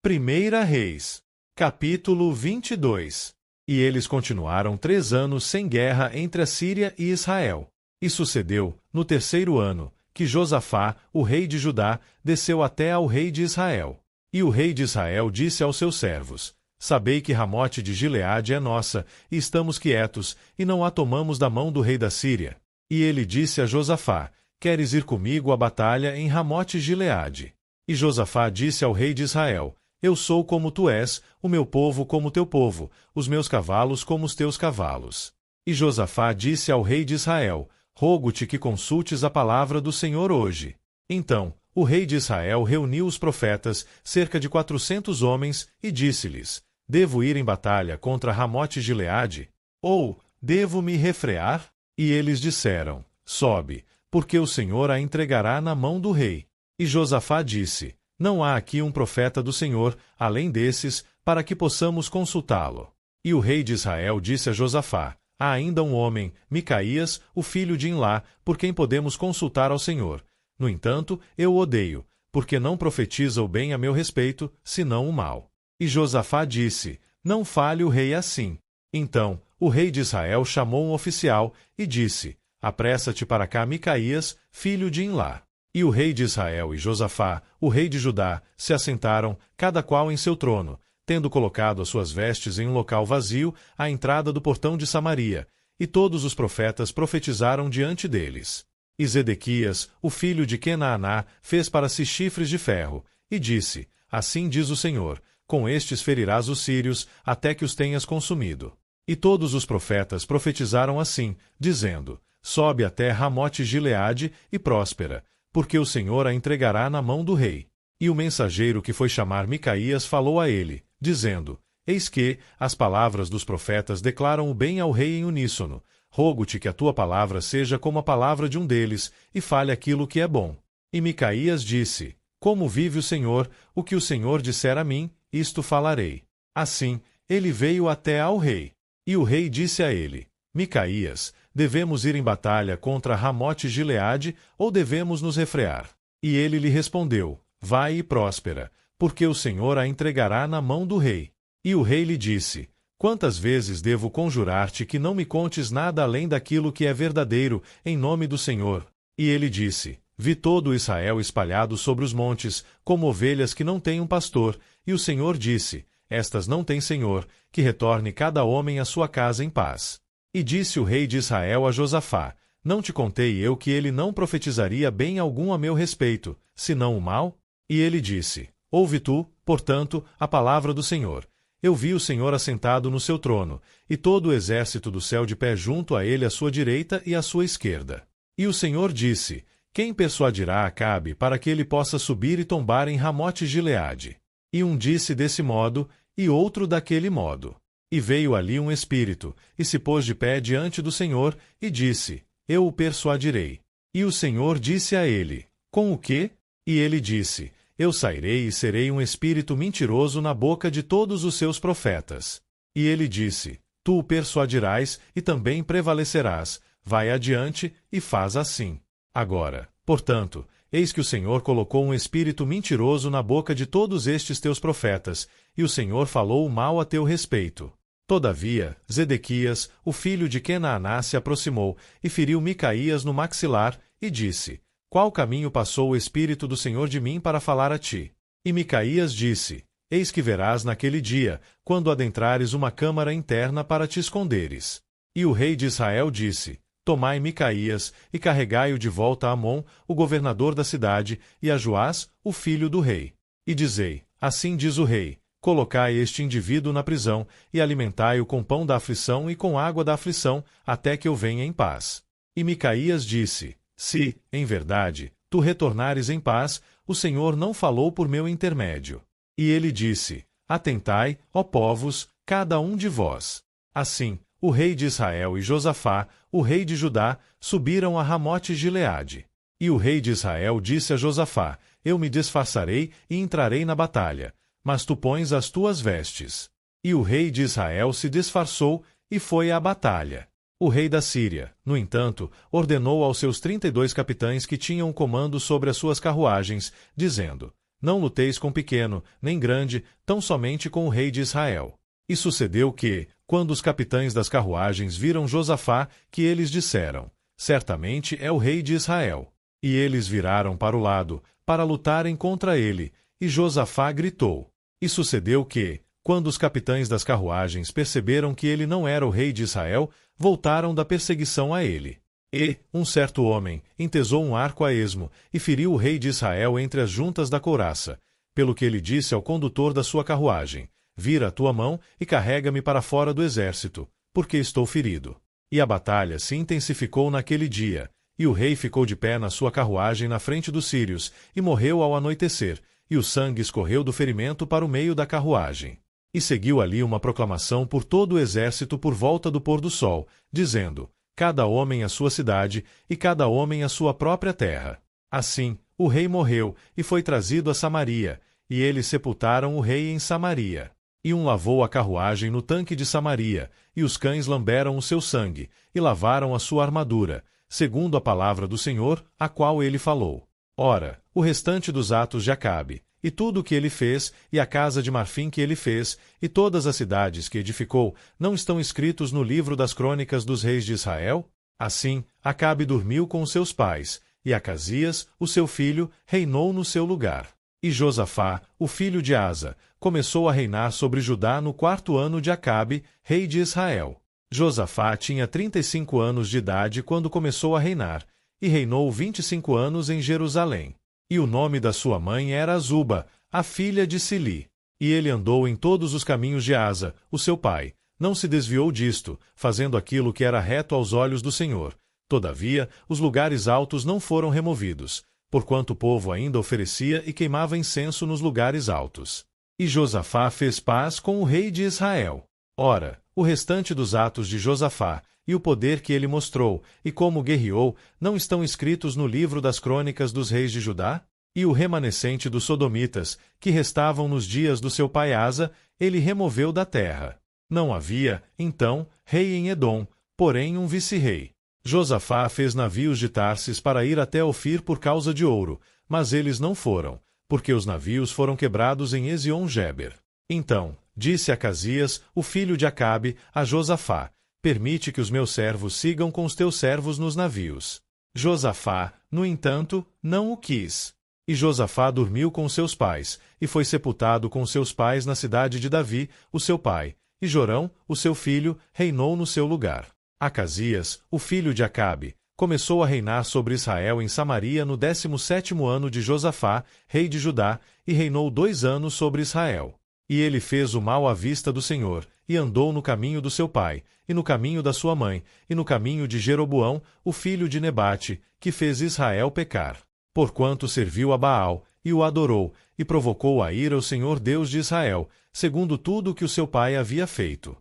Primeira Reis, capítulo 22. E eles continuaram 3 anos sem guerra entre a Síria e Israel. E sucedeu, no 3º ano, que Josafá, o rei de Judá, desceu até ao rei de Israel. E o rei de Israel disse aos seus servos: Sabei que Ramote de Gileade é nossa, e estamos quietos, e não a tomamos da mão do rei da Síria. E ele disse a Josafá: Queres ir comigo à batalha em Ramote Gileade? E Josafá disse ao rei de Israel: Eu sou como tu és, o meu povo como teu povo, os meus cavalos como os teus cavalos. E Josafá disse ao rei de Israel: Rogo-te que consultes a palavra do Senhor hoje. Então, o rei de Israel reuniu os profetas, cerca de 400 homens, e disse-lhes: Devo ir em batalha contra Ramote Gileade? Ou, devo me refrear? E eles disseram: Sobe, porque o Senhor a entregará na mão do rei. E Josafá disse: Não há aqui um profeta do Senhor, além desses, para que possamos consultá-lo. E o rei de Israel disse a Josafá: Há ainda um homem, Micaías, o filho de Imlá, por quem podemos consultar ao Senhor. No entanto, eu o odeio, porque não profetiza o bem a meu respeito, senão o mal. E Josafá disse: Não fale o rei assim. Então, o rei de Israel chamou um oficial e disse: Apressa-te para cá, Micaías, filho de Imlá. E o rei de Israel e Josafá, o rei de Judá, se assentaram, cada qual em seu trono, tendo colocado as suas vestes em um local vazio, à entrada do portão de Samaria, e todos os profetas profetizaram diante deles. E Zedequias, o filho de Kenaaná, fez para si chifres de ferro, e disse: Assim diz o Senhor, com estes ferirás os sírios, até que os tenhas consumido. E todos os profetas profetizaram assim, dizendo: Sobe até Ramote Gileade e próspera, porque o Senhor a entregará na mão do rei. E o mensageiro que foi chamar Micaías falou a ele, dizendo: Eis que as palavras dos profetas declaram o bem ao rei em uníssono. Rogo-te que a tua palavra seja como a palavra de um deles, e fale aquilo que é bom. E Micaías disse: Como vive o Senhor, o que o Senhor disser a mim, isto falarei. Assim, ele veio até ao rei. E o rei disse a ele: Micaías, devemos ir em batalha contra Ramote Gileade, ou devemos nos refrear? E ele lhe respondeu: Vai e próspera, porque o Senhor a entregará na mão do rei. E o rei lhe disse: Quantas vezes devo conjurar-te que não me contes nada além daquilo que é verdadeiro, em nome do Senhor? E ele disse: Vi todo Israel espalhado sobre os montes, como ovelhas que não têm um pastor, e o Senhor disse: Estas não têm senhor, que retorne cada homem à sua casa em paz. E disse o rei de Israel a Josafá: Não te contei eu que ele não profetizaria bem algum a meu respeito, senão o mal? E ele disse: Ouve tu, portanto, a palavra do Senhor. Eu vi o Senhor assentado no seu trono, e todo o exército do céu de pé junto a ele à sua direita e à sua esquerda. E o Senhor disse: Quem persuadirá Acabe para que ele possa subir e tombar em Ramote Gileade? E um disse desse modo, e outro daquele modo. E veio ali um espírito, e se pôs de pé diante do Senhor, e disse: Eu o persuadirei. E o Senhor disse a ele: Com o quê? E ele disse: Eu sairei e serei um espírito mentiroso na boca de todos os seus profetas. E ele disse: Tu o persuadirás, e também prevalecerás. Vai adiante, e faz assim. Agora, portanto, eis que o Senhor colocou um espírito mentiroso na boca de todos estes teus profetas, e o Senhor falou o mal a teu respeito. Todavia, Zedequias, o filho de Kenaaná, se aproximou, e feriu Micaías no maxilar, e disse: Qual caminho passou o Espírito do Senhor de mim para falar a ti? E Micaías disse: Eis que verás naquele dia, quando adentrares uma câmara interna para te esconderes. E o rei de Israel disse: Tomai Micaías, e carregai-o de volta a Amon, o governador da cidade, e a Joás, o filho do rei. E dizei: Assim diz o rei: Colocai este indivíduo na prisão, e alimentai-o com pão da aflição e com água da aflição, até que eu venha em paz. E Micaías disse: Se, em verdade, tu retornares em paz, o Senhor não falou por meu intermédio. E ele disse: Atentai, ó povos, cada um de vós. Assim, o rei de Israel e Josafá, o rei de Judá, subiram a Ramote Gileade. E o rei de Israel disse a Josafá: Eu me disfarçarei e entrarei na batalha, mas tu pões as tuas vestes. E o rei de Israel se disfarçou e foi à batalha. O rei da Síria, no entanto, ordenou aos seus 32 capitães que tinham comando sobre as suas carruagens, dizendo: não luteis com pequeno, nem grande, tão somente com o rei de Israel. E sucedeu que, quando os capitães das carruagens viram Josafá, que eles disseram: certamente é o rei de Israel. E eles viraram para o lado, para lutarem contra ele, e Josafá gritou. E sucedeu que, quando os capitães das carruagens perceberam que ele não era o rei de Israel, voltaram da perseguição a ele. E, um certo homem, entesou um arco a esmo, e feriu o rei de Israel entre as juntas da couraça, pelo que ele disse ao condutor da sua carruagem: vira a tua mão e carrega-me para fora do exército, porque estou ferido. E a batalha se intensificou naquele dia, e o rei ficou de pé na sua carruagem na frente dos sírios, e morreu ao anoitecer, e o sangue escorreu do ferimento para o meio da carruagem. E seguiu ali uma proclamação por todo o exército por volta do pôr do sol, dizendo: cada homem a sua cidade, e cada homem a sua própria terra. Assim, o rei morreu, e foi trazido a Samaria, e eles sepultaram o rei em Samaria. E um lavou a carruagem no tanque de Samaria, e os cães lamberam o seu sangue, e lavaram a sua armadura, segundo a palavra do Senhor, a qual ele falou. Ora, o restante dos atos de Acabe, e tudo o que ele fez, e a casa de marfim que ele fez, e todas as cidades que edificou, não estão escritos no livro das crônicas dos reis de Israel? Assim, Acabe dormiu com os seus pais, e Acasias, o seu filho, reinou no seu lugar. E Josafá, o filho de Asa, começou a reinar sobre Judá no 4º ano de Acabe, rei de Israel. Josafá tinha 35 anos de idade quando começou a reinar, e reinou 25 anos em Jerusalém. E o nome da sua mãe era Azuba, a filha de Sili. E ele andou em todos os caminhos de Asa, o seu pai, não se desviou disto, fazendo aquilo que era reto aos olhos do Senhor. Todavia, os lugares altos não foram removidos, porquanto o povo ainda oferecia e queimava incenso nos lugares altos. E Josafá fez paz com o rei de Israel. Ora, o restante dos atos de Josafá, e o poder que ele mostrou, e como guerreou, não estão escritos no livro das crônicas dos reis de Judá? E o remanescente dos sodomitas, que restavam nos dias do seu pai Asa, ele removeu da terra. Não havia, então, rei em Edom, porém um vice-rei. Josafá fez navios de Tarsis para ir até Ofir por causa de ouro, mas eles não foram, porque os navios foram quebrados em Ezion-Geber. Então, disse Acasias, o filho de Acabe, a Josafá: permite que os meus servos sigam com os teus servos nos navios. Josafá, no entanto, não o quis. E Josafá dormiu com seus pais, e foi sepultado com seus pais na cidade de Davi, o seu pai, e Jorão, o seu filho, reinou no seu lugar. Acasias, o filho de Acabe, começou a reinar sobre Israel em Samaria no 17º ano de Josafá, rei de Judá, e reinou 2 anos sobre Israel. E ele fez o mal à vista do Senhor, e andou no caminho do seu pai, e no caminho da sua mãe, e no caminho de Jeroboão, o filho de Nebate, que fez Israel pecar. Porquanto serviu a Baal, e o adorou, e provocou a ira o Senhor Deus de Israel, segundo tudo o que o seu pai havia feito.